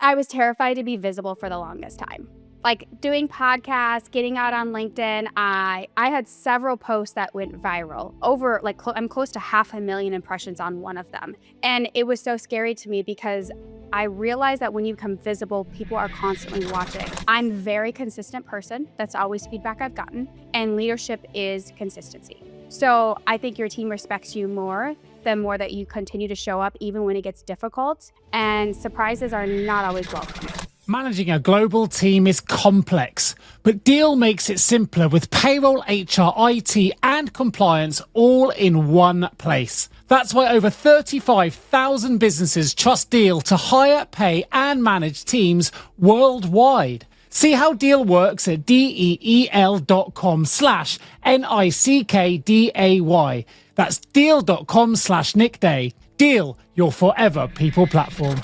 I was terrified to be visible for the longest time. Like doing podcasts, getting out on LinkedIn, I had several posts that went viral. Over I'm close to 500,000 impressions on one of them. And it was so scary to me because I realized that when you become visible, people are constantly watching. I'm a very consistent person. That's always feedback I've gotten. And leadership is consistency. So I think your team respects you more the more that you continue to show up, even when it gets difficult. And surprises are not always welcome. Managing a global team is complex, but Deel makes it simpler with payroll, HR, IT, and compliance all in one place. That's why over 35,000 businesses trust Deel to hire, pay, and manage teams worldwide. See how Deel works at DEEL.com/NICKDAY. That's Deel.com/Nick Day. Deel, your forever people platform.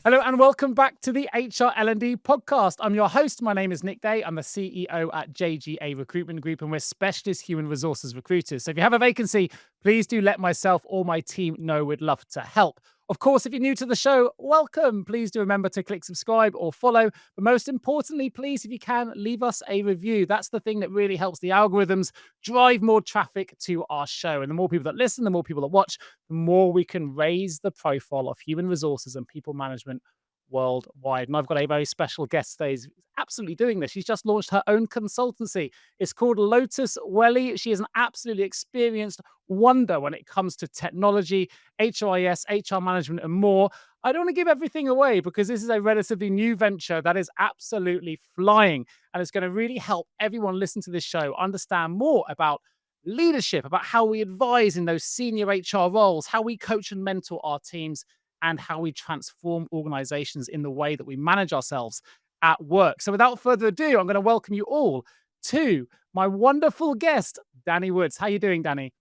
Hello and welcome back to the HR L&D podcast. I'm your host. My name is Nick Day. I'm the CEO at JGA Recruitment Group and we're specialist human resources recruiters. So if you have a vacancy, please do let myself or my team know. We'd love to help. Of course, if you're new to the show, welcome. Please do remember to click subscribe or follow. But most importantly, please, if you can, leave us a review. That's the thing that really helps the algorithms drive more traffic to our show. And the more people that listen, the more people that watch, the more we can raise the profile of human resources and people management worldwide. And I've got a very special guest today who's absolutely doing this. She's just launched her own consultancy. It's called LotusWelle. She is an absolutely experienced wonder when it comes to technology, HRIS, HR management, and more. I don't want to give everything away because this is a relatively new venture that is absolutely flying. And it's going to really help everyone listen to this show understand more about leadership, about how we advise in those senior HR roles, how we coach and mentor our teams, and how we transform organizations in the way that we manage ourselves at work. So without further ado, I'm going to welcome you all to my wonderful guest, Dani Woods. How are you doing, Dani?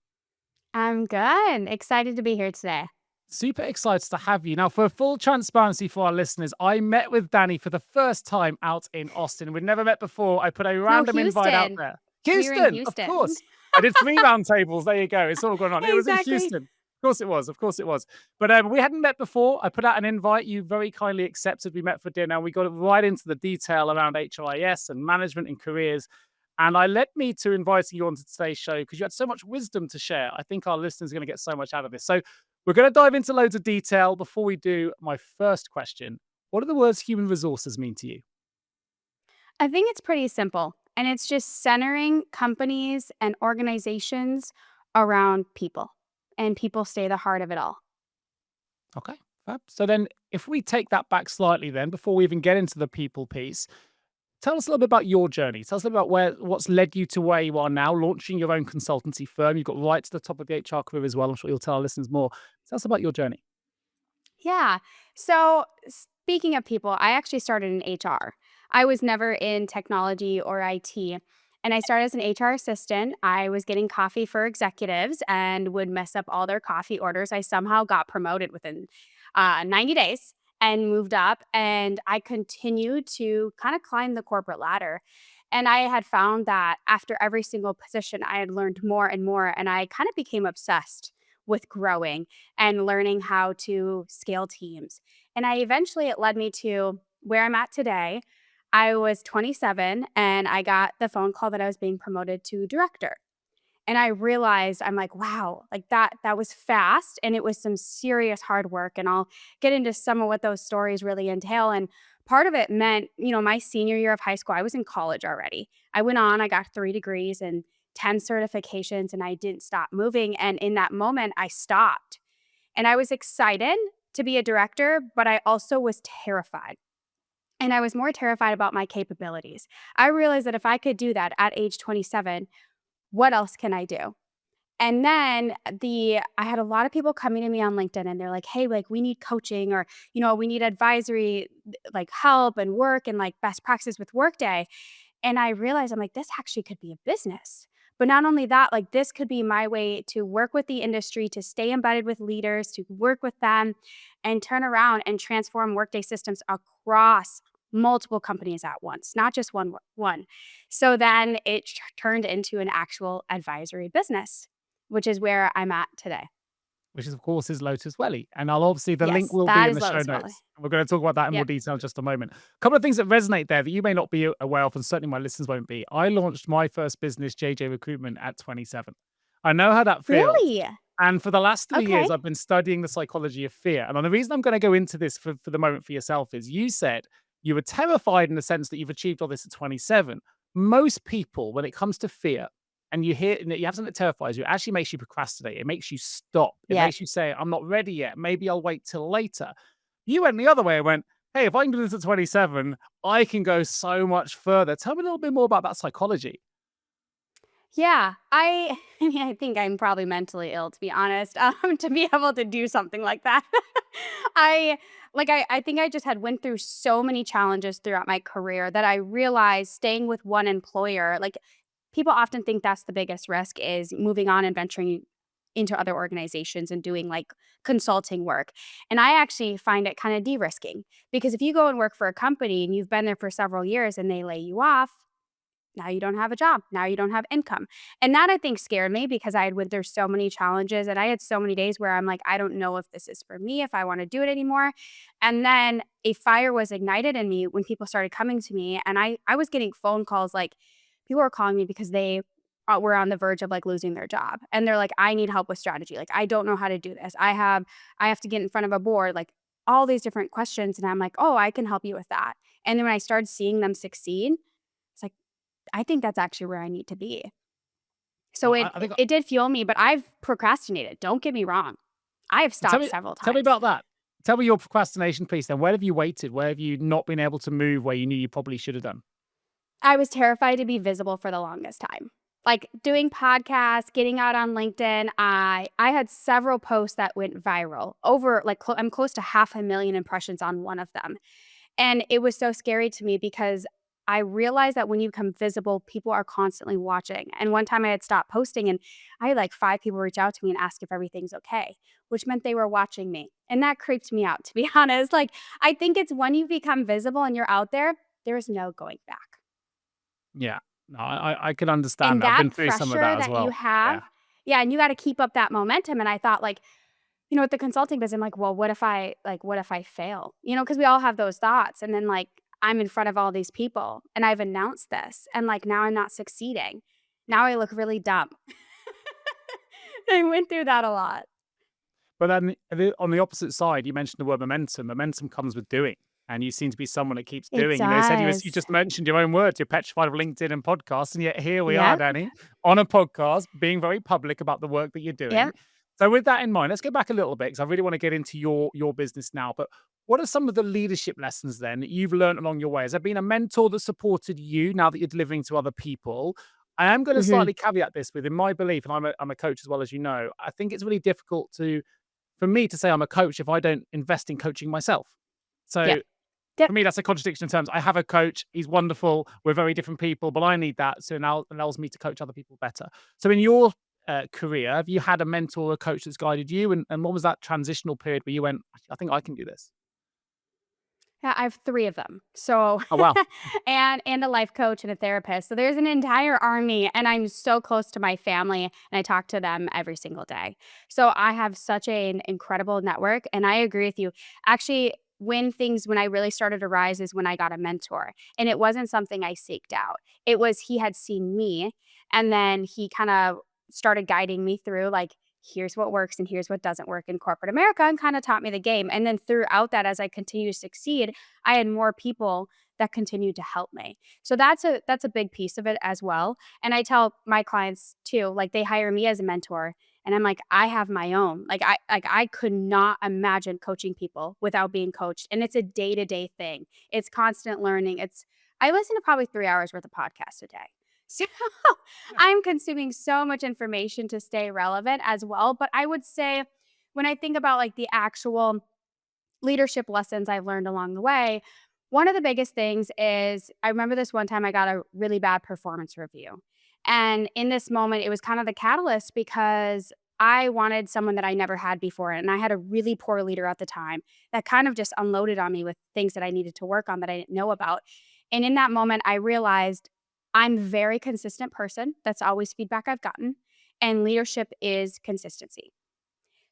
I'm good. Excited to be here today. Super excited to have you. Now, for full transparency for our listeners, I met with Dani for the first time out in Austin. We'd never met before. I put a random invite out there. Houston, Houston. Of course. I did 3 round tables. There you go. It's all going on. It was in Exactly. Houston. Of course it was. Of course it was. But we hadn't met before. I put out an invite. You very kindly accepted. We met for dinner. We got right into the detail around HRIS and management and careers. And I led me to inviting you onto today's show because you had so much wisdom to share. I think our listeners are going to get so much out of this. So we're going to dive into loads of detail. Before we do, my first question: what do the words human resources mean to you? I think it's pretty simple, and it's just centering companies and organizations around people, and people stay the heart of it all. Okay. Fab. So then, if we take that back slightly, then before we even get into the people piece, tell us a little bit about your journey. Tell us a little about what's led you to where you are now, launching your own consultancy firm. You've got right to the top of the HR career as well. I'm sure you'll tell our listeners more. Tell us about your journey. Yeah. So speaking of people, I actually started in HR. I was never in technology or IT. And I started as an HR assistant. I was getting coffee for executives and would mess up all their coffee orders. I somehow got promoted within 90 days and moved up. And I continued to kind of climb the corporate ladder. And I had found that after every single position, I had learned more and more. And I kind of became obsessed with growing and learning how to scale teams. And it led me to where I'm at today. I was 27 and I got the phone call that I was being promoted to director. And I realized I'm like, wow, like that was fast and it was some serious hard work. And I'll get into some of what those stories really entail. And part of it meant, my senior year of high school, I was in college already. I went on, I got 3 degrees and 10 certifications, and I didn't stop moving. And in that moment, I stopped. And I was excited to be a director, but I also was terrified. And I was more terrified about my capabilities. I realized that if I could do that at age 27, what else can I do? And then I had a lot of people coming to me on LinkedIn and they're like, hey, like we need coaching or, we need advisory, like help and work and like best practices with Workday. And I realized I'm like, this actually could be a business. But not only that, like this could be my way to work with the industry, to stay embedded with leaders, to work with them and turn around and transform Workday systems across multiple companies at once, not just one. So then it turned into an actual advisory business, which is where I'm at today. which is, of course, is LotusWelle. And I'll obviously, the link Yes, will be that in is the show LotusWelle. notes. And we're going to talk about that in more Yep. detail in just a moment. A couple of things that resonate there that you may not be aware of, and certainly my listeners won't be. I launched my first business, JJ Recruitment, at 27. I know how that feels. Really? And for the last 3 years, Okay. I've been studying the psychology of fear. And the reason I'm going to go into this for the moment for yourself is you said you were terrified in the sense that you've achieved all this at 27. Most people, when it comes to fear, and you hear and you have something that terrifies you, it actually makes you procrastinate. It makes you stop. It Yep. makes you say, I'm not ready yet. Maybe I'll wait till later. You went the other way and went, hey, if I can do this at 27, I can go so much further. Tell me a little bit more about that psychology. Yeah, I mean, I think I'm probably mentally ill, to be honest, to be able to do something like that. I I think I just had went through so many challenges throughout my career that I realized staying with one employer, like, people often think that's the biggest risk is moving on and venturing into other organizations and doing, like, consulting work, and I actually find it kinda de-risking, because if you go and work for a company and you've been there for several years and they lay you off, now you don't have a job. Now you don't have income. And that I think scared me because I had went through so many challenges and I had so many days where I'm like, I don't know if this is for me, if I want to do it anymore. And then a fire was ignited in me when people started coming to me and I was getting phone calls like people were calling me because they were on the verge of like losing their job and they're like I need help with strategy, like I don't know how to do this, I have to get in front of a board, like all these different questions, and I'm like, oh, I can help you with that. And then when I started seeing them succeed, it's like I think that's actually where I need to be. So Well, it I think it did fuel me, but I've procrastinated, don't get me wrong. I have tell stopped me several tell me times. about that. Tell me your procrastination piece then. Where have you waited? Where have you not been able to move where you knew you probably should have done? I was terrified to be visible for the longest time. Like, doing podcasts, getting out on LinkedIn, I had several posts that went viral, over, like, I'm close to 500,000 impressions on one of them. And it was so scary to me because I realized that when you become visible, people are constantly watching. And one time I had stopped posting and I had like 5 people reach out to me and ask if everything's okay, which meant they were watching me. And that creeped me out, to be honest. Like, I think it's when you become visible and you're out there, there's no going back. Yeah. No, I can understand And that. I've that been through some of pressure that as that you well. have, Yeah. yeah, and you gotta keep up that momentum. And I thought, like, with the consulting business, I'm like, "Well, what if I fail?" Because we all have those thoughts, and then, like, I'm in front of all these people, and I've announced this, and, like, now I'm not succeeding. Now I look really dumb. I went through that a lot. But then on the opposite side, you mentioned the word momentum. Momentum comes with doing, and you seem to be someone that keeps It doing. You said you does. just mentioned your own words. You're petrified of LinkedIn and podcasts, and yet here we are, Yep, Danny, on a podcast, being very public about the work that you're doing. yep. So with that in mind, let's go back a little bit because I really want to get into your business now. But what are some of the leadership lessons then that you've learned along your way? Has there been a mentor that supported you now that you're delivering to other people? I am going to Mhm. slightly caveat this with, in my belief, and I'm a coach as well as you know, I think it's really difficult for me to say I'm a coach if I don't invest in coaching myself. Yep, So yep. for me, that's a contradiction in terms. I have a coach, he's wonderful, we're very different people, but I need that. So now it allows me to coach other people better. So in your career, have you had a mentor or a coach that's guided you? And what was that transitional period where you went, I think I can do this? Yeah, I have 3 of them. So Oh, wow. and a life coach and a therapist. So there's an entire army, and I'm so close to my family, and I talk to them every single day. So I have such an incredible network, and I agree with you. Actually, when I really started to rise is when I got a mentor, and it wasn't something I seeked out. It was he had seen me, and then he kinda started guiding me through, like, here's what works and here's what doesn't work in corporate America, and kinda taught me the game. And then throughout that, as I continue to succeed, I had more people that continued to help me. So that's a big piece of it as well. And I tell my clients too, like they hire me as a mentor and I'm like, I have my own. I could not imagine coaching people without being coached. And it's a day-to-day thing. It's constant learning. I listen to probably 3 hours worth of podcasts a day. So Yeah. I'm consuming so much information to stay relevant as well. But I would say when I think about like the actual leadership lessons I've learned along the way, one of the biggest things is I remember this one time I got a really bad performance review. And in this moment, it was kind of the catalyst because I wanted someone that I never had before. And I had a really poor leader at the time that kind of just unloaded on me with things that I needed to work on that I didn't know about. And in that moment, I realized I'm a very consistent person. That's always feedback I've gotten. And leadership is consistency.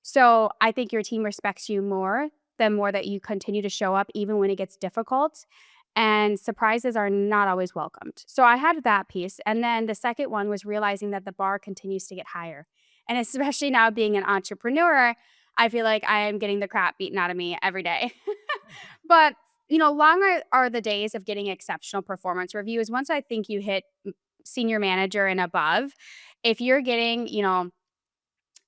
So I think your team respects you more the more that you continue to show up even when it gets difficult. And surprises are not always welcomed. So I had that piece. And then the second one was realizing that the bar continues to get higher. And especially now being an entrepreneur, I feel like I am getting the crap beaten out of me every day. But, longer are the days of getting exceptional performance reviews. Once I think you hit senior manager and above, if you're getting,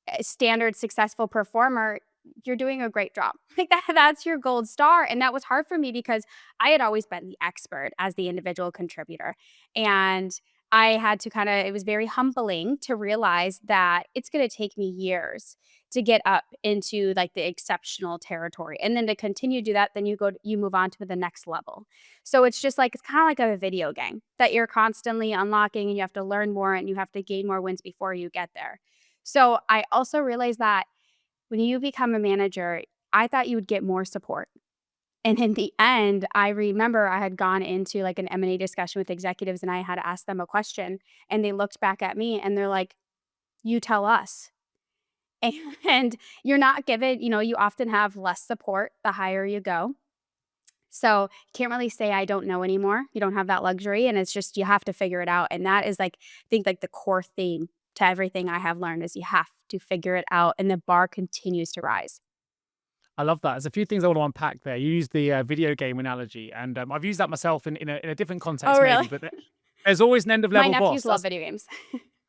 a standard successful performer, you're doing a great job. Like that's your gold star. And that was hard for me because I had always been the expert as the individual contributor. And I had to it was very humbling to realize that it's going to take me years to get up into like the exceptional territory. And then to continue to do that, then you move on to the next level. So it's just like, it's kind of like a video game that you're constantly unlocking and you have to learn more and you have to gain more wins before you get there. So I also realized that when you become a manager, I thought you would get more support. And in the end, I remember I had gone into like an M&A discussion with executives and I had asked them a question and they looked back at me and they're like, "You tell us." And you're not given, you often have less support the higher you go. So, you can't really say I don't know anymore. You don't have that luxury and it's just you have to figure it out. And that is like I think like the core theme to everything I have learned is you have to figure it out and the bar continues to rise. I love that. There's a few things I want to unpack there. You used the video game analogy, and I've used that myself in a different Oh, context, maybe. really? But there's always an end of My level nephews boss. love video games.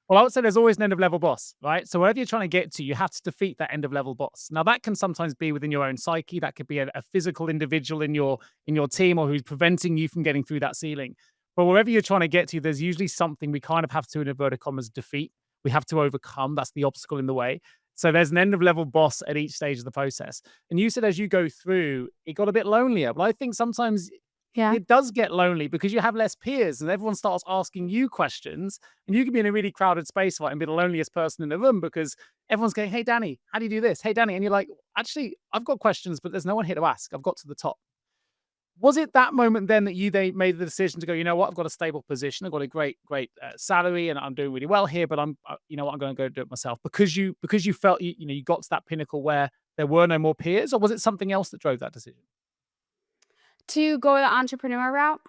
Well, I would say there's always an end of level boss, right? So wherever you're trying to get to, you have to defeat that end of level boss. Now that can sometimes be within your own psyche. That could be a physical individual in your team or who's preventing you from getting through that ceiling. But wherever you're trying to get to, there's usually something we kind of have to, in inverted commas, defeat. We have to overcome. That's the obstacle in the way. So there's an end of level boss at each stage of the process. And you said as you go through, it got a bit lonelier. But I think sometimes Yeah. it does get lonely because you have less peers and everyone starts asking you questions and you can be in a really crowded space, right, and be the loneliest person in the room because everyone's going, "Hey Danny, how do you do this? Hey Danny," and you're like, "Actually, I've got questions, but there's no one here to ask. I've got to the top." Was it that moment then that they made the decision to go, "You know what, I've got a stable position, I've got a great salary, and I'm doing really well here, but you know what, I'm going to go do it myself," because you felt you got to that pinnacle where there were no more peers, or was it something else that drove that decision? To go the entrepreneur route?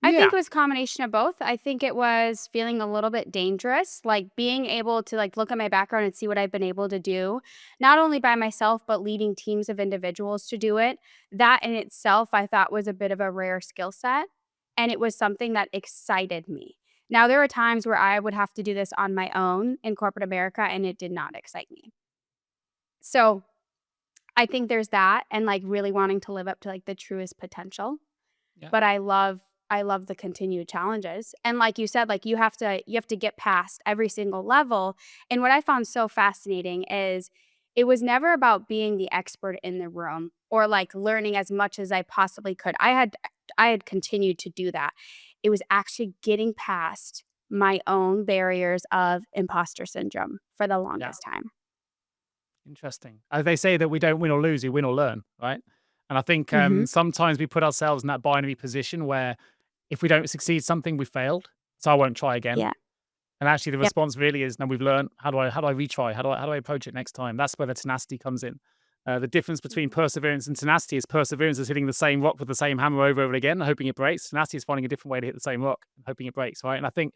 I Yeah, think it was a combination of both. I think it was feeling a little bit dangerous, like being able to like look at my background and see what I've been able to do, not only by myself, but leading teams of individuals to do it. That in itself, I thought was a bit of a rare skill set. And it was something that excited me. Now, there are times where I would have to do this on my own in corporate America, and it did not excite me. So I think there's that, and like really wanting to live up to like the truest potential. yeah. But I love the continued challenges. And like you said, like you have to get past every single level. And what I found so fascinating is it was never about being the expert in the room or like learning as much as I possibly could. I had continued to do that. It was actually getting past my own barriers of imposter syndrome for the Yeah. longest time. Interesting. As they say that we don't win or lose, we win or learn, right? And I think Mhm. sometimes we put ourselves in that binary position where if we don't succeed something, we failed. So I won't try again. Yeah. And actually the Yep. response really is, no, we've learned. How do I retry? How do I approach it next time? That's where the tenacity comes in. The difference between Mhm. perseverance and tenacity is perseverance is hitting the same rock with the same hammer over and over again, hoping it breaks. Tenacity is finding a different way to hit the same rock, and hoping it breaks, right? And I think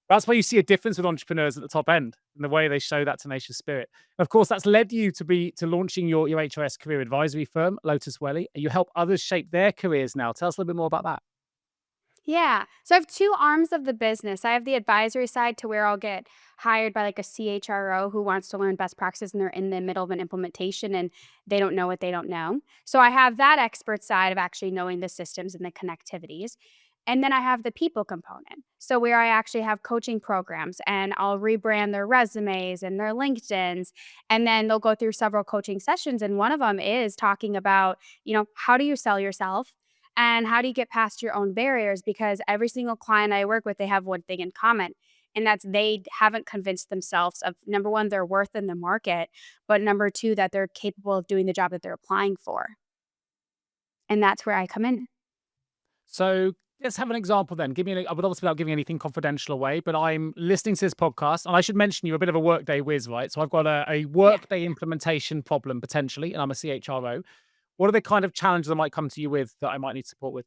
that's why you see a difference with entrepreneurs at the top end and the way they show that tenacious spirit. Of course, that's led you to launching your HRS career advisory firm, LotusWelle. You help others shape their careers now. Tell us a little bit more about that. Yeah. So I have 2 arms of the business. I have the advisory side to where I'll get hired by like a CHRO who wants to learn best practices and they're in the middle of an implementation and they don't know what they don't know. So I have that expert side of actually knowing the systems and the connectivities. And then I have the people component. So where I actually have coaching programs and I'll rebrand their resumes and their LinkedIn's and then they'll go through several coaching sessions and one of them is talking about, how do you sell yourself? And how do you get past your own barriers? Because every single client I work with, they have one thing in common, and that's they haven't convinced themselves of number one, their worth in the market, but number two, that they're capable of doing the job that they're applying for. And that's where I come in. So Let's have an example then. Give me I would obviously without giving anything confidential away, but I'm listening to this podcast, and I should mention you're a bit of a Workday whiz, right? So I've got a Yeah. Workday implementation problem potentially, and I'm a CHRO. What are the kind of challenges I might come to you with that I might need support with?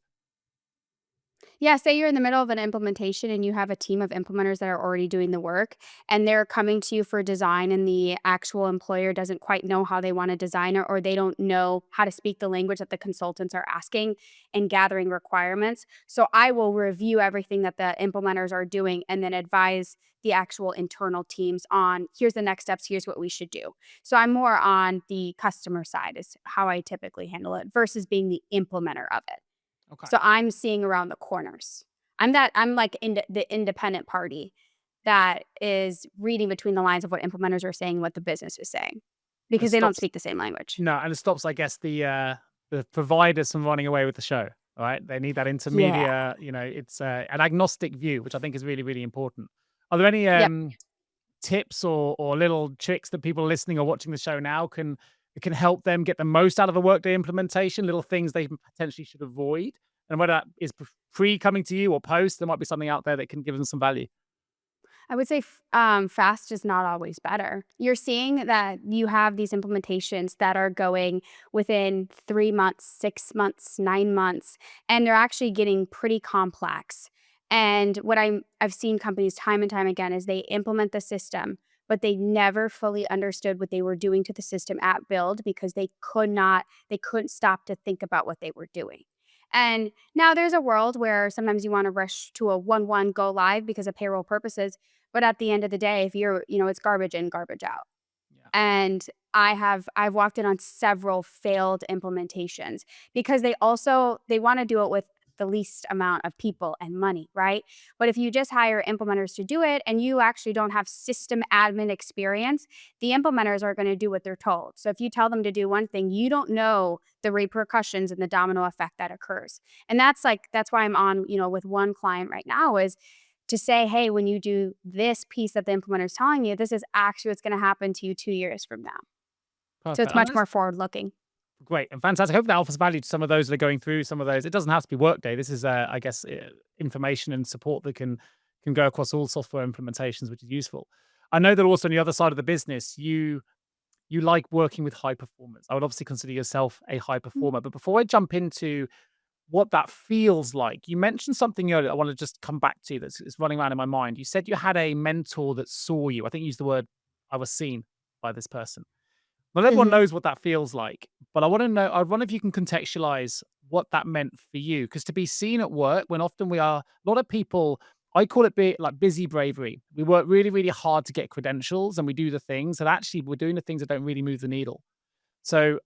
Yeah, say you're in the middle of an implementation and you have a team of implementers that are already doing the work and they're coming to you for design and the actual employer doesn't quite know how they want to design it or they don't know how to speak the language that the consultants are asking and gathering requirements. So I will review everything that the implementers are doing and then advise the actual internal teams on here's the next steps, here's what we should do. So I'm more on the customer side is how I typically handle it versus being the implementer of it. Okay. So I'm seeing around the corners. I'm like the independent party that is reading between the lines of what implementers are saying, what the business is saying, And it because they don't stops speak the same language. no, and it stops, I guess, the providers from running away with the show, right? They need that Yeah. intermedia, it's an agnostic view, which I think is really, really important. Are there any Yep. tips or little tricks that people listening or watching the show now can help them get the most out of a Workday implementation, little things they potentially should avoid? And whether that is pre coming to you or post, there might be something out there that can give them some value. I would say fast is not always better. You're seeing that you have these implementations that are going within 3 months, 6 months, 9 months, and they're actually getting pretty complex. And what I've seen companies time and time again is they implement the system, but they never fully understood what they were doing to the system at build because they couldn't stop to think about what they were doing. And now there's a world where sometimes you want to rush to a 1-1 go live because of payroll purposes, but at the end of the day, if it's garbage in, garbage out. Yeah. And I've walked in on several failed implementations because they wanna do it with the least amount of people and money, right? But if you just hire implementers to do it and you actually don't have system admin experience, the implementers are gonna do what they're told. So if you tell them to do one thing, you don't know the repercussions and the domino effect that occurs. And that's why I'm on, with one client right now is to say, "Hey, when you do this piece that the implementer is telling you, this is actually what's gonna happen to you 2 years from now." So Perfect. it's And much that's more forward looking. great and fantastic. I hope that offers value to some of those that are going through some of those. It doesn't have to be Workday. This is, I guess, information and support that can go across all software implementations, which is useful. I know that also on the other side of the business, you like working with high performers. I would obviously consider yourself a high Mm, performer. But before I jump into what that feels like, you mentioned something earlier I want to just come back to that's it's running around in my mind. You said you had a mentor that saw you. I think you used the word, I was seen by this person. Not everyone mhm. knows what that feels like, but I wonder if you can contextualize what that meant for you. Because to be seen at work when often we are, a lot of people, I call it like busy bravery. We work really, really hard to get credentials and we do the things that actually we're doing the things that don't really move the needle. So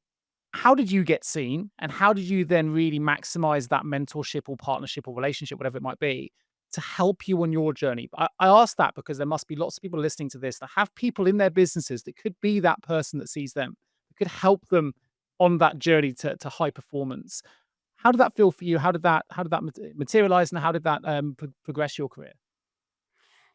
how did you get seen and how did you then really maximize that mentorship or partnership or relationship, whatever it might be, to help you on your journey? I ask that because there must be lots of people listening to this that have people in their businesses that could be that person that sees them, that could help them on that journey to high performance. How did that feel for you? How did that materialize and how did that progress your career?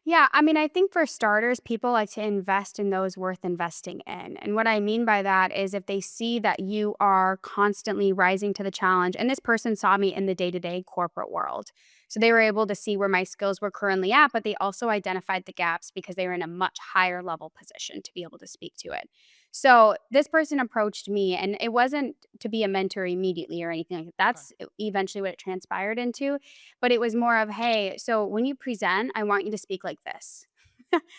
Yeah, I mean, I think for starters, people like to invest in those worth investing in. And what I mean by that is if they see that you are constantly rising to the challenge, and this person saw me in the day to day corporate world. So they were able to see where my skills were currently at, but they also identified the gaps because they were in a much higher level position to be able to speak to it. So this person approached me, and it wasn't to be a mentor immediately or anything like that. Okay. That's eventually what it transpired into, but it was more of, "Hey, so when you present, I want you to speak like this."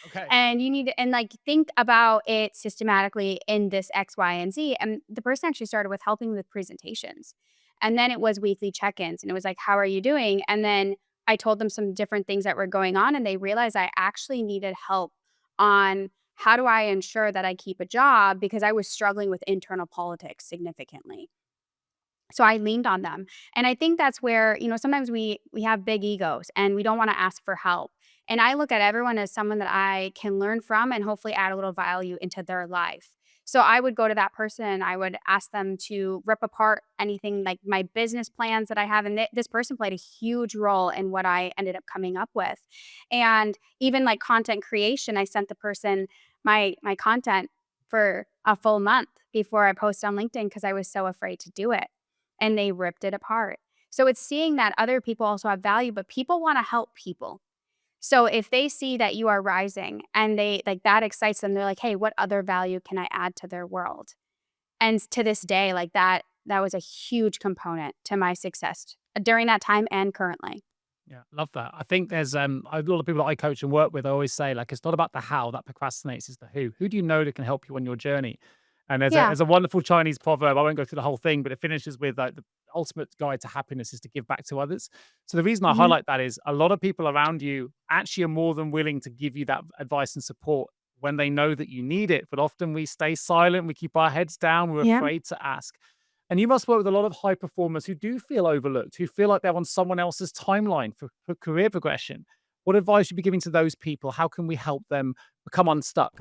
Okay. And you need to and, like, think about it systematically in this X, Y, and Z, and the person actually started with helping with presentations. And then it was weekly check-ins, and it was like, "How are you doing?" And then I told them some different things that were going on, and they realized I actually needed help on how do I ensure that I keep a job because I was struggling with internal politics significantly. So I leaned on them. And I think that's where, sometimes we have big egos and we don't want to ask for help. And I look at everyone as someone that I can learn from and hopefully add a little value into their life. So I would go to that person and I would ask them to rip apart anything like my business plans that I have. And this person played a huge role in what I ended up coming up with. And even like content creation, I sent the person my content for a full month before I posted on LinkedIn because I was so afraid to do it and they ripped it apart. So it's seeing that other people also have value, but people want to help people. So if they see that you are rising and they like that excites them, they're like, "Hey, what other value can I add to their world?" And to this day, like that was a huge component to my success during that time and currently. Yeah, love that. I think there's a lot of people that I coach and work with. I always say like it's not about the how that procrastinates, it's the who. Who do you know that can help you on your journey? And Yeah. there's a wonderful Chinese proverb. I won't go through the whole thing, but it finishes with like the ultimate guide to happiness is to give back to others. So the reason I Mhm. highlight that is a lot of people around you actually are more than willing to give you that advice and support when they know that you need it. But often we stay silent, we keep our heads down, we're Yeah. afraid to ask. And you must work with a lot of high performers who do feel overlooked, who feel like they're on someone else's timeline for career progression. What advice should you be giving to those people? How can we help them become unstuck?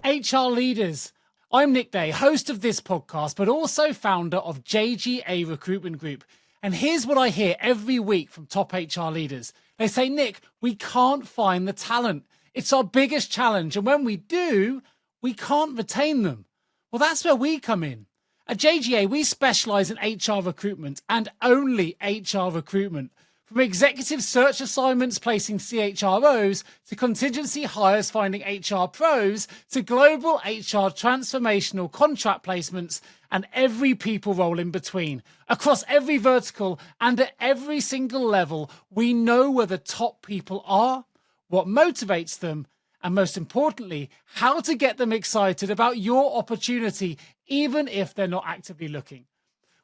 HR leaders. I'm Nick Day, host of this podcast, but also founder of JGA Recruitment Group. And here's what I hear every week from top HR leaders. They say, Nick, we can't find the talent. It's our biggest challenge. And when we do, we can't retain them. Well, that's where we come in. At JGA, we specialize in HR recruitment and only HR recruitment. From executive search assignments placing CHROs to contingency hires finding HR pros to global HR transformational contract placements and every people role in between. Across every vertical and at every single level, we know where the top people are, what motivates them, and most importantly, how to get them excited about your opportunity, even if they're not actively looking.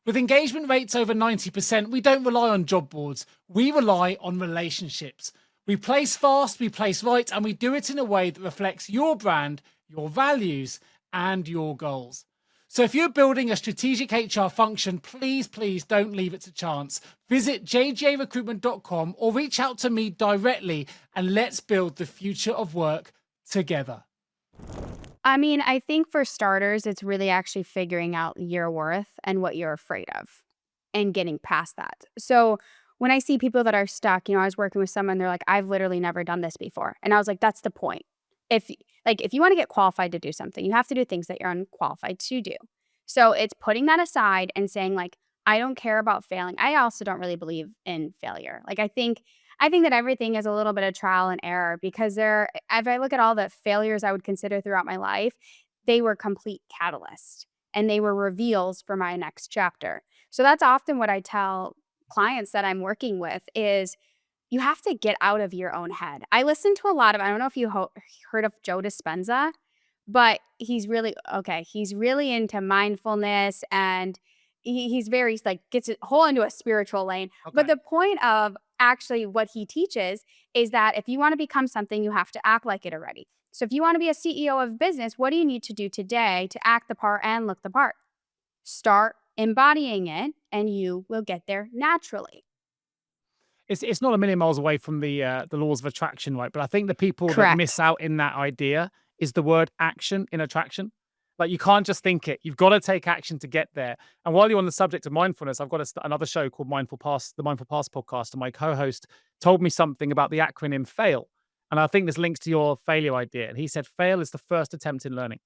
With engagement rates over 90%, we don't rely on job boards. We rely on relationships. We place fast, we place right, and we do it in a way that reflects your brand, your values, and your goals. So if you're building a strategic HR function, please don't leave it to chance. Visit jjrecruitment.com or reach out to me directly and let's build the future of work together. I mean, I think for starters, it's really actually figuring out your worth and what you're afraid of and getting past that. So when I see people that are stuck, I was working with someone, they're like, I've literally never done this before. And I was like, that's the point. If if you want to get qualified to do something, you have to do things that you're unqualified to do. So it's putting that aside and saying, like, I don't care about failing. I also don't really believe in failure. I think that everything is a little bit of trial and error because if I look at all the failures I would consider throughout my life, they were complete catalysts and they were reveals for my next chapter. So that's often what I tell clients that I'm working with is you have to get out of your own head. I listen to a lot of, I don't know if you heard of Joe Dispenza, but he's really into mindfulness and he's very like gets it whole into a spiritual lane. But Okay. the point of actually what he teaches is that if you want to become something, you have to act like it already. So if you want to be a CEO of business, what do you need to do today to act the part and look the part? Start embodying it and you will get there naturally. It's not a million miles away from the laws of attraction, right? But I think the people that Correct. miss out in that idea is the word action in attraction. Like you can't just think it; you've got to take action to get there. And while you're on the subject of mindfulness, I've got another show called Mindful Pass, the Mindful Pass podcast, and my co-host told me something about the acronym FAIL, and I think this links to your failure idea. And he said, "FAIL is the first attempt in learning."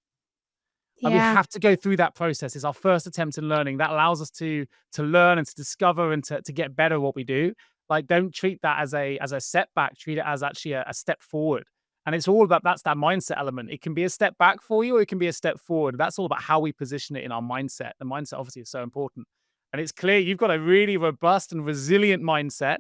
And we Yeah. have to go through that process. It's our first attempt in learning. That allows us to learn and to discover and to get better at what we do. Like, don't treat that as a setback. Treat it as actually a step forward. And it's all about that's that mindset element. It can be a step back for you, or it can be a step forward. That's all about how we position it in our mindset. The mindset obviously is so important. And it's clear you've got a really robust and resilient mindset.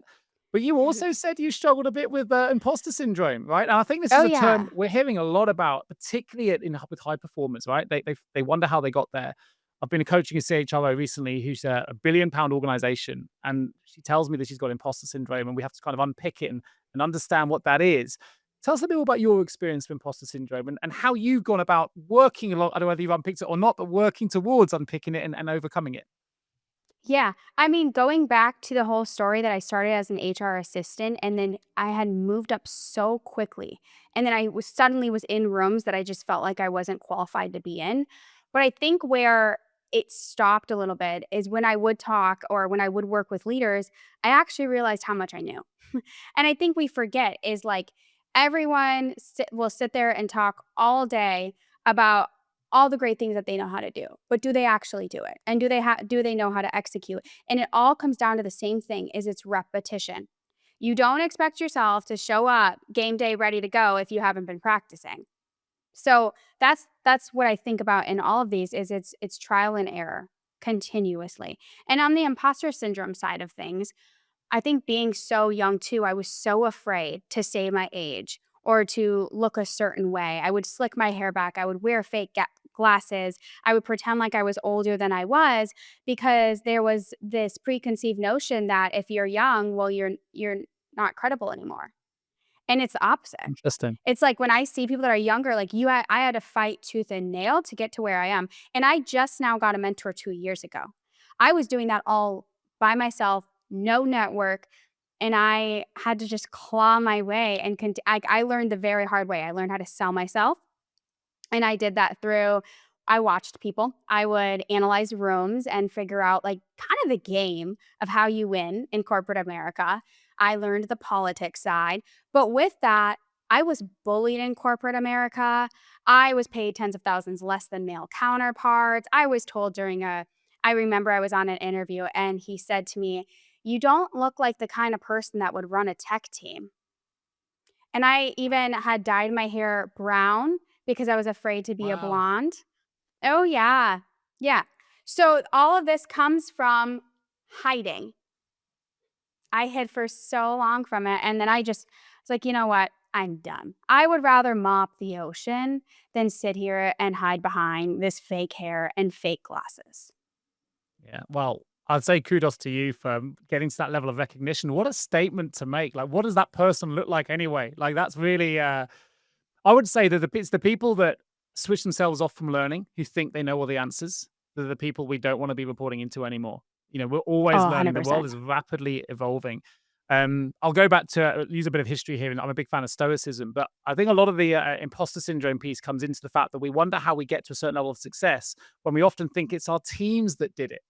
But you also said you struggled a bit with imposter syndrome, right? And I think this is Oh a term yeah. we're hearing a lot about, particularly with high performance, right? They wonder how they got there. I've been coaching a CHRO recently who's a £1 billion organization, and she tells me that she's got imposter syndrome, and we have to kind of unpick it and understand what that is. Tell us a bit more about your experience with imposter syndrome and how you've gone about working along. I don't know whether you've unpicked it or not, but working towards unpicking it and overcoming it. Yeah. I mean, going back to the whole story that I started as an HR assistant and then I had moved up so quickly. And then suddenly was in rooms that I just felt like I wasn't qualified to be in. But I think where it stopped a little bit is when I would talk or when I would work with leaders, I actually realized how much I knew. And I think we forget is like will sit there and talk all day about all the great things that they know how to do, but do they actually do it? And do they know how to execute? And it all comes down to the same thing, is it's repetition. You don't expect yourself to show up game day ready to go if you haven't been practicing. So that's what I think about in all of these, is it's trial and error continuously. And on the imposter syndrome side of things, I think being so young too, I was so afraid to say my age or to look a certain way. I would slick my hair back. I would wear fake glasses. I would pretend like I was older than I was, because there was this preconceived notion that if you're young, well, you're not credible anymore. And it's the opposite. Interesting. It's like when I see people that are younger, like I had to fight tooth and nail to get to where I am. And I just now got a mentor 2 years ago. I was doing that all by myself, no network, and I had to just claw my way and I learned the very hard way. I learned how to sell myself, and I did that through I watched people. I would analyze rooms and figure out, like, kind of the game of how you win in corporate America. I learned the politics side, but with that, I was bullied in corporate America. I was paid tens of thousands less than male counterparts. I was told I remember I was on an interview and he said to me, "You don't look like the kind of person that would run a tech team." And I even had dyed my hair brown because I was afraid to be a Wow. blonde. Oh, yeah. Yeah. So all of this comes from hiding. I hid for so long from it, and then I just was like, "You know what? I'm done. I would rather mop the ocean than sit here and hide behind this fake hair and fake glasses." Yeah. Well, I'd say kudos to you for getting to that level of recognition. What a statement to make. Like, what does that person look like anyway? Like, that's really, I would say that it's the people that switch themselves off from learning, who think they know all the answers. They're the people we don't want to be reporting into anymore. You know, we're Oh, always learning. The world 100%. is rapidly evolving. I'll go back to use a bit of history here, and I'm a big fan of Stoicism. But I think a lot of the imposter syndrome piece comes into the fact that we wonder how we get to a certain level of success when we often think it's our teams that did it.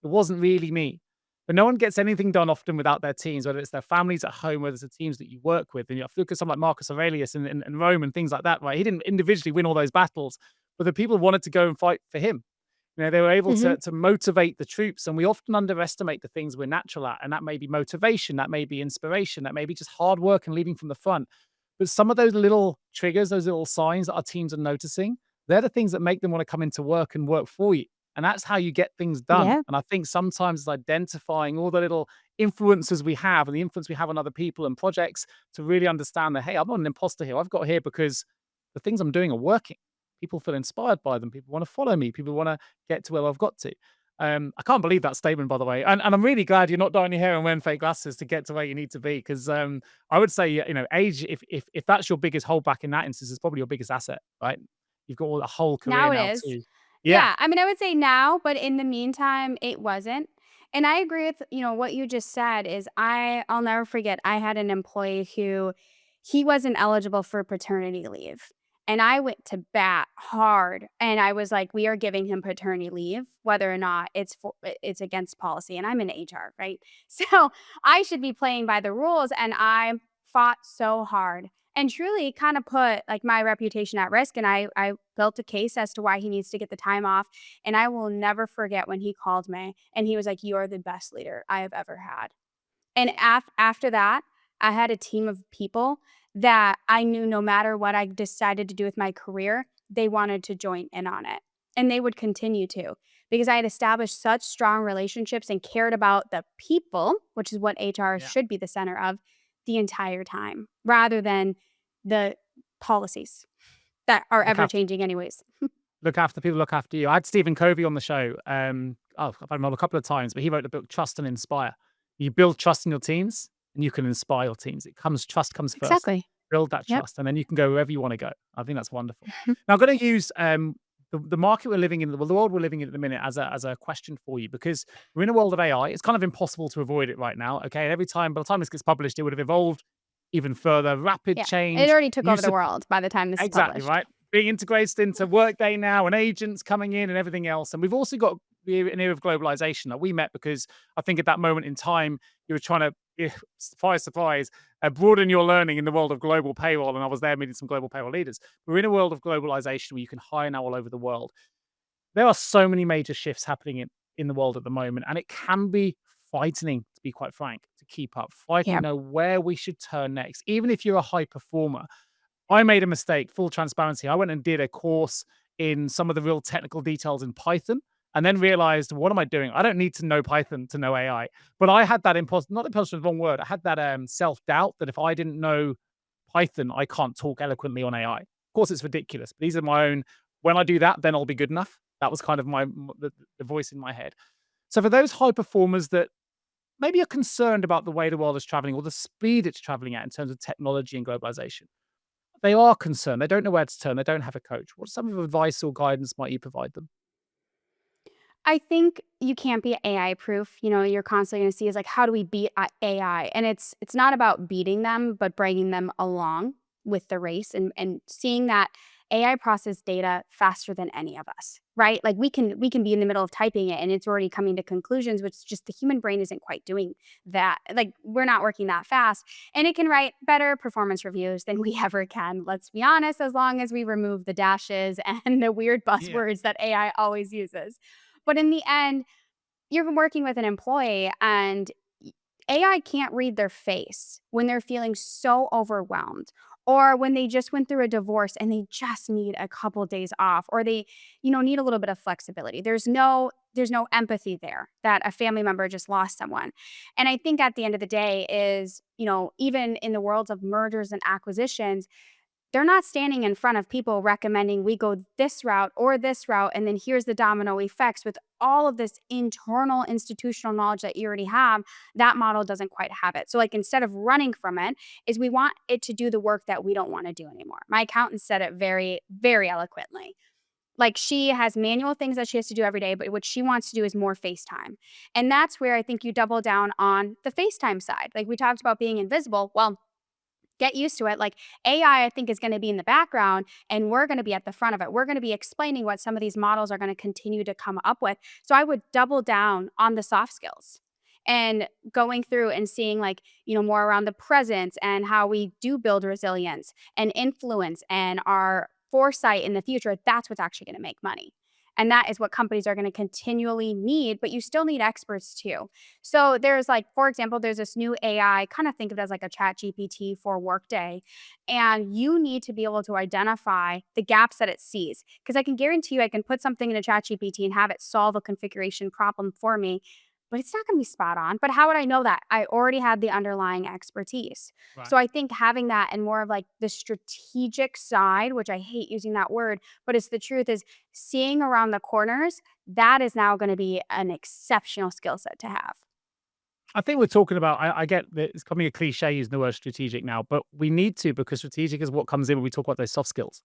It wasn't really me. But no one gets anything done often without their teams, whether it's their families at home, whether it's the teams that you work with. And you look at someone like Marcus Aurelius and Rome and things like that, right? He didn't individually win all those battles, but the people wanted to go and fight for him. You know, they were able Mhm. to motivate the troops, and we often underestimate the things we're natural at, and that may be motivation, that may be inspiration, that may be just hard work and leading from the front. But some of those little triggers, those little signs that our teams are noticing, they're the things that make them want to come into work and work for you. And that's how you get things done. Yeah. And I think sometimes it's identifying all the little influences we have and the influence we have on other people and projects to really understand that, hey, I'm not an imposter here. I've got here because the things I'm doing are working. People feel inspired by them. People want to follow me. People want to get to where I've got to. I can't believe that statement, by the way. And I'm really glad you're not dyeing your hair and wearing fake glasses to get to where you need to be. Because I would say, you know, age, if that's your biggest holdback in that instance, is probably your biggest asset, right? You've got all a whole career Now it now is. too. Yeah. Yeah, I mean, I would say now, but in the meantime, it wasn't. And I agree with, what you just said. Is I'll never forget, I had an employee who he wasn't eligible for paternity leave. And I went to bat hard and I was like, we are giving him paternity leave, whether or not it's against policy. And I'm in HR, right? So I should be playing by the rules. And I fought so hard and truly kind of put like my reputation at risk. And I built a case as to why he needs to get the time off. And I will never forget when he called me and he was like, "You're the best leader I have ever had." And after that, I had a team of people that I knew no matter what I decided to do with my career, they wanted to join in on it. And they would continue to, because I had established such strong relationships and cared about the people, which is what HR Yeah. should be the center of, the entire time, rather than the policies that are Look ever after changing anyways. people look after you. I had Stephen Covey on the show. I've had him on a couple of times, but he wrote the book Trust and Inspire. You build trust in your teams and you can inspire your teams. Trust comes first. Exactly. Build that Yep. trust and then you can go wherever you want to go. I think that's wonderful. Now I'm going to use the market we're living in, the world we're living in at the minute as a question for you, because we're in a world of AI. It's kind of impossible to avoid it right now. Okay. And every time, by the time this gets published, it would have evolved even further. Rapid Yeah. It change, already took over use the of world by the time this is exactly, published. right? Being integrated into Workday now and agents coming in and everything else. And we've also got an era of globalization. Like we met because I think at that moment in time, you were trying to, surprise, surprise, broaden your learning in the world of global payroll. And I was there meeting some global payroll leaders. We're in a world of globalization where you can hire now all over the world. There are so many major shifts happening in the world at the moment, and it can be frightening, to be quite frank, to keep up. Frightening Yeah. to know where we should turn next. Even if you're a high performer, I made a mistake, full transparency. I went and did a course in some of the real technical details in Python and then realized, what am I doing? I don't need to know Python to know AI. But I had that imposter, not imposter is the wrong word. I had that self doubt that if I didn't know Python, I can't talk eloquently on AI. Of course, it's ridiculous. But these are my own. When I do that, then I'll be good enough. That was kind of the voice in my head. So for those high performers that maybe are concerned about the way the world is traveling or the speed it's traveling at in terms of technology and globalization, they are concerned. They don't know where to turn. They don't have a coach. What some of advice or guidance might you provide them? I think you can't be AI proof. You're constantly going to see is like, how do we beat AI? And it's not about beating them, but bringing them along with the race and seeing that AI process data faster than any of us, right? Like we can be in the middle of typing it and it's already coming to conclusions, which just the human brain isn't quite doing that. Like we're not working that fast. And it can write better performance reviews than we ever can. Let's be honest, as long as we remove the dashes and the weird Yeah. buzzwords that AI always uses. But in the end, you're working with an employee and AI can't read their face when they're feeling so overwhelmed or when they just went through a divorce and they just need a couple days off or they need a little bit of flexibility. There's no empathy there that a family member just lost someone. And I think at the end of the day is, even in the worlds of mergers and acquisitions, they're not standing in front of people recommending we go this route or this route, and then here's the domino effects with all of this internal institutional knowledge that you already have. That model doesn't quite have it. So, like, instead of running from it, is we want it to do the work that we don't want to do anymore. My accountant said it very, very eloquently. Like, she has manual things that she has to do every day, but what she wants to do is more FaceTime. And that's where I think you double down on the FaceTime side. Like, we talked about being invisible. Well, get used to it. Like AI, I think, is going to be in the background and we're going to be at the front of it. We're going to be explaining what some of these models are going to continue to come up with. So I would double down on the soft skills and going through and seeing, like, more around the presence and how we do build resilience and influence and our foresight in the future. That's what's actually going to make money. And that is what companies are going to continually need, but you still need experts too. So there's, like, for example, there's this new AI, kind of think of it as like a chat GPT for Workday. And you need to be able to identify the gaps that it sees. Because I can guarantee you I can put something in a chat GPT and have it solve a configuration problem for me, but it's not going to be spot on. But how would I know that? I already had the underlying expertise. Right. So I think having that and more of like the strategic side, which I hate using that word, but it's the truth, is seeing around the corners, that is now going to be an exceptional skill set to have. I think we're talking about, I get that it's becoming a cliche using the word strategic now, but we need to because strategic is what comes in when we talk about those soft skills.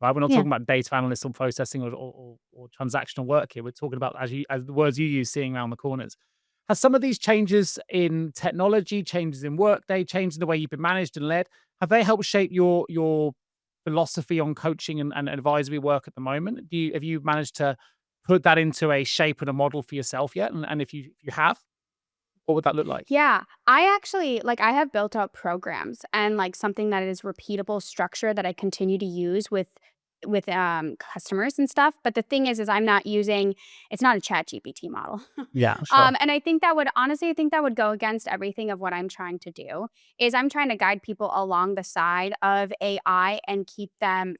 Right? We're not Yeah. talking about data analysts or processing or transactional work here. We're talking about, as the words you use, seeing around the corners. Has some of these changes in technology, changes in workday, changes in the way you've been managed and led, have they helped shape your philosophy on coaching and advisory work at the moment? Have you managed to put that into a shape and a model for yourself yet? And if you have, what would that look like? Yeah, I actually, like, I have built out programs and like something that is repeatable structure that I continue to use with customers and stuff. But the thing is I'm not using, it's not a chat GPT model. Yeah, sure. And I think that would honestly, I think that would go against everything of what I'm trying to do. Is I'm trying to guide people along the side of AI and keep them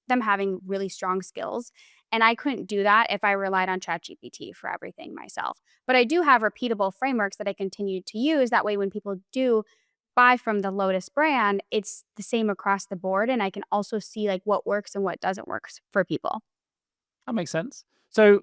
having really strong skills. And I couldn't do that if I relied on ChatGPT for everything myself. But I do have repeatable frameworks that I continue to use. That way, when people do buy from the Lotus brand, it's the same across the board. And I can also see like what works and what doesn't work for people. That makes sense. So,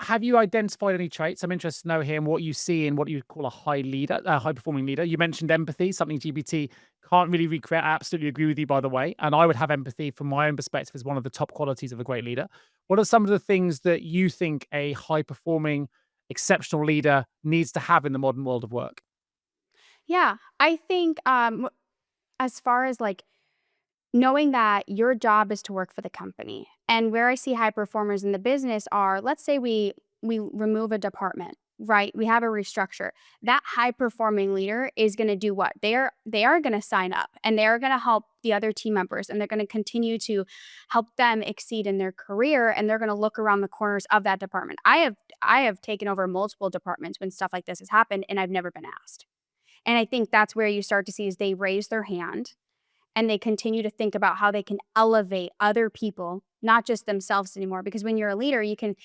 have you identified any traits? I'm interested to know here and what you see in what you call a high leader, a high performing leader. You mentioned empathy, something GPT can't really recreate. I absolutely agree with you, by the way. And I would have empathy from my own perspective as one of the top qualities of a great leader. What are some of the things that you think a high performing, exceptional leader needs to have in the modern world of work? Yeah, I think as far as like knowing that your job is to work for the company. And where I see high performers in the business are, let's say we we remove a department, right? We have a restructure. That high performing leader is going to do what? They are going to sign up and they're going to help the other team members and they're going to continue to help them exceed in their career and they're going to look around the corners of that department. I have taken over multiple departments when stuff like this has happened and I've never been asked. And I think that's where you start to see is they raise their hand and they continue to think about how they can elevate other people, not just themselves anymore. Because when you're a leader, you can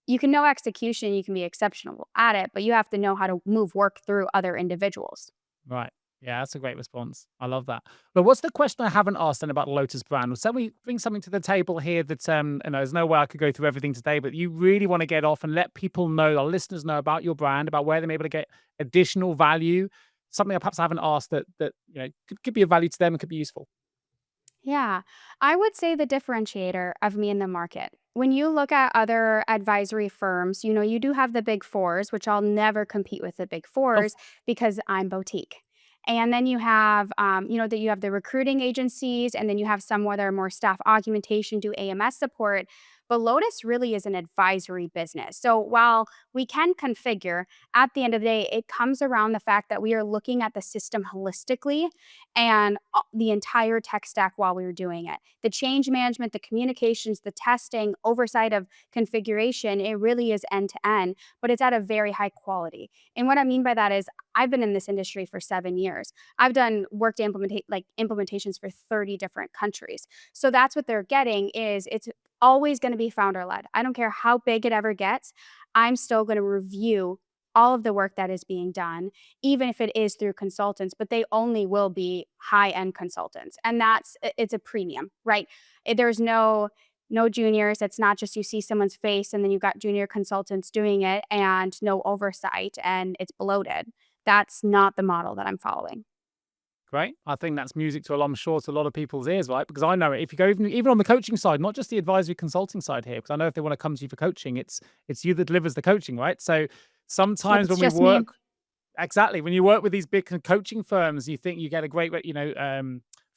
know execution, you can be exceptional at it, but you have to know how to move work through other individuals. Right. Yeah, that's a great response. I love that. But what's the question I haven't asked then about the Lotus brand? So we bring something to the table here that there's no way I could go through everything today, but you really want to get off and let people know, our listeners know about your brand, about where they're able to get additional value, something I perhaps haven't asked that could be of value to them and could be useful. Yeah, I would say the differentiator of me in the market. When you look at other advisory firms, you do have the big fours, which I'll never compete with the big Of fours because I'm boutique. And then you have, that you have the recruiting agencies, and then you have some where they're more staff augmentation, do AMS support. But Lotus really is an advisory business. So while we can configure, at the end of the day, it comes around the fact that we are looking at the system holistically and the entire tech stack while we were doing it. The change management, the communications, the testing, oversight of configuration, it really is end to end, but it's at a very high quality. And what I mean by that is I've been in this industry for 7 years. I've done work to implement like implementations for 30 different countries. So that's what they're getting is it's always going to be founder led. I don't care how big it ever gets. I'm still going to review all of the work that is being done even if it is through consultants, but they only will be high-end consultants. And it's a premium, right? There's no juniors. It's not just you see someone's face and then you've got junior consultants doing it and no oversight and it's bloated. That's not the model that I'm following. Great. I think that's music to, I'm sure, to a lot of people's ears, right? Because I know it. If you go even on the coaching side, not just the advisory consulting side here, because I know if they want to come to you for coaching, it's you that delivers the coaching, right? So Yep, sometimes it's when we just me. work exactly when you work with these big coaching firms, you think you get a great,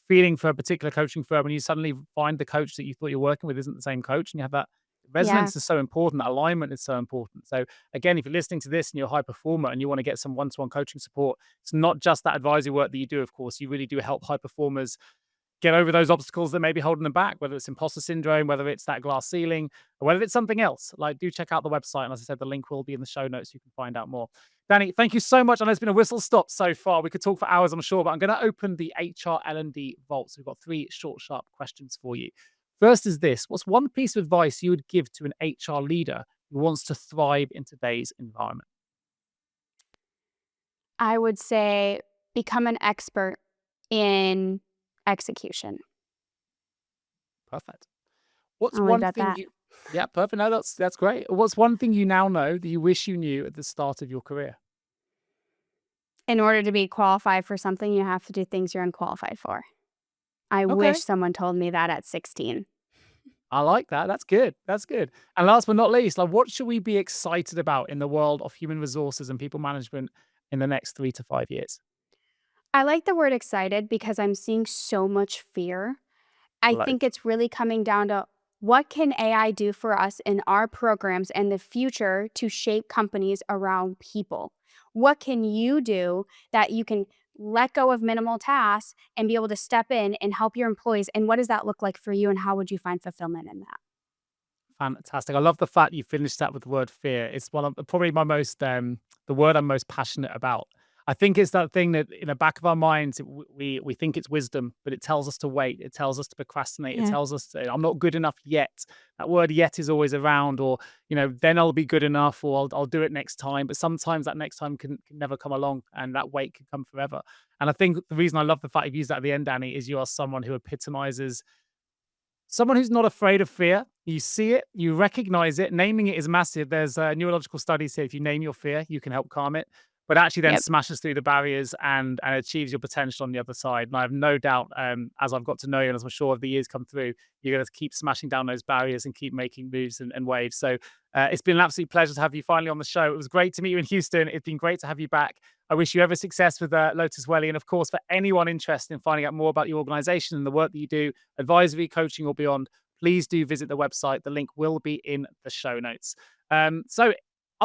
feeling for a particular coaching firm, and you suddenly find the coach that you thought you're working with isn't the same coach, and you have that Yeah. resonance is so important. That alignment is so important. So again, if you're listening to this and you're a high performer and you want to get some one-to-one coaching support, it's not just that advisory work that you do. Of course, you really do help high performers get over those obstacles that may be holding them back, whether it's imposter syndrome, whether it's that glass ceiling, or whether it's something else. Like, do check out the website. And as I said, the link will be in the show notes. So you can find out more. Dani, thank you so much. I know it's been a whistle stop so far. We could talk for hours, I'm sure, but I'm going to open the HR L&D vault. So we've got 3 short, sharp questions for you. First is this: what's one piece of advice you would give to an HR leader who wants to thrive in today's environment? I would say become an expert in execution. Perfect. What's I'll leave it one at thing that. you Yeah, perfect. No, that's great. What's one thing you now know that you wish you knew at the start of your career? In order to be qualified for something, you have to do things you're unqualified for. I wish Okay. someone told me that at 16. I like that. That's good. That's good. And last but not least, like, what should we be excited about in the world of human resources and people management in the next 3 to 5 years? I like the word excited because I'm seeing so much fear. I think Loads. it's really coming down to what can AI do for us in our programs and the future to shape companies around people? What can you do that you can let go of minimal tasks and be able to step in and help your employees? And what does that look like for you? And how would you find fulfillment in that? Fantastic. I love the fact you finished that with the word fear. It's one of probably my most the word I'm most passionate about. I think it's that thing that in the back of our minds we think it's wisdom, but it tells us to wait. It tells us to procrastinate. It Yeah. tells us I'm not good enough yet. That word "yet" is always around, or then I'll be good enough, or I'll do it next time. But sometimes that next time can never come along, and that wait can come forever. And I think the reason I love the fact you've used that at the end, Danny, is you are someone who epitomizes someone who's not afraid of fear. You see it, you recognize it. Naming it is massive. There's neurological studies here. If you name your fear, you can help calm it, but actually then Yep. smashes through the barriers and achieves your potential on the other side. And I have no doubt, as I've got to know you and as I'm sure as the years come through, you're going to keep smashing down those barriers and keep making moves and waves. So it's been an absolute pleasure to have you finally on the show. It was great to meet you in Houston. It's been great to have you back. I wish you every success with LotusWelle. And of course, for anyone interested in finding out more about your organization and the work that you do, advisory, coaching, or beyond, please do visit the website. The link will be in the show notes. So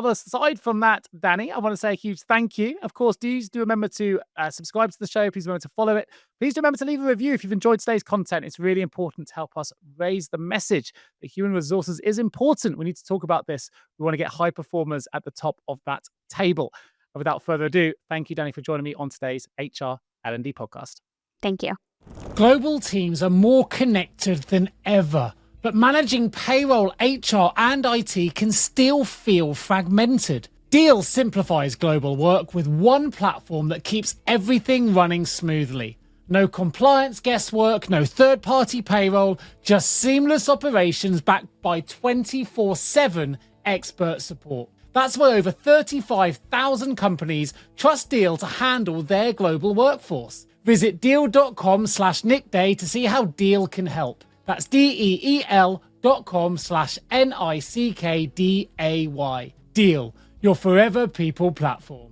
aside from that, Dani, I want to say a huge thank you. Of course, do remember to subscribe to the show. Please remember to follow it. Please do remember to leave a review if you've enjoyed today's content. It's really important to help us raise the message that human resources is important. We need to talk about this. We want to get high performers at the top of that table. And without further ado, thank you, Dani, for joining me on today's HR L&D podcast. Thank you. Global teams are more connected than ever, but managing payroll, HR, and IT can still feel fragmented. Deel simplifies global work with one platform that keeps everything running smoothly. No compliance guesswork, no third-party payroll, just seamless operations backed by 24/7 expert support. That's why over 35,000 companies trust Deel to handle their global workforce. Visit deel.com/nickday to see how Deel can help. That's DEEL.com/NICKDAY. Deel, your forever people platform.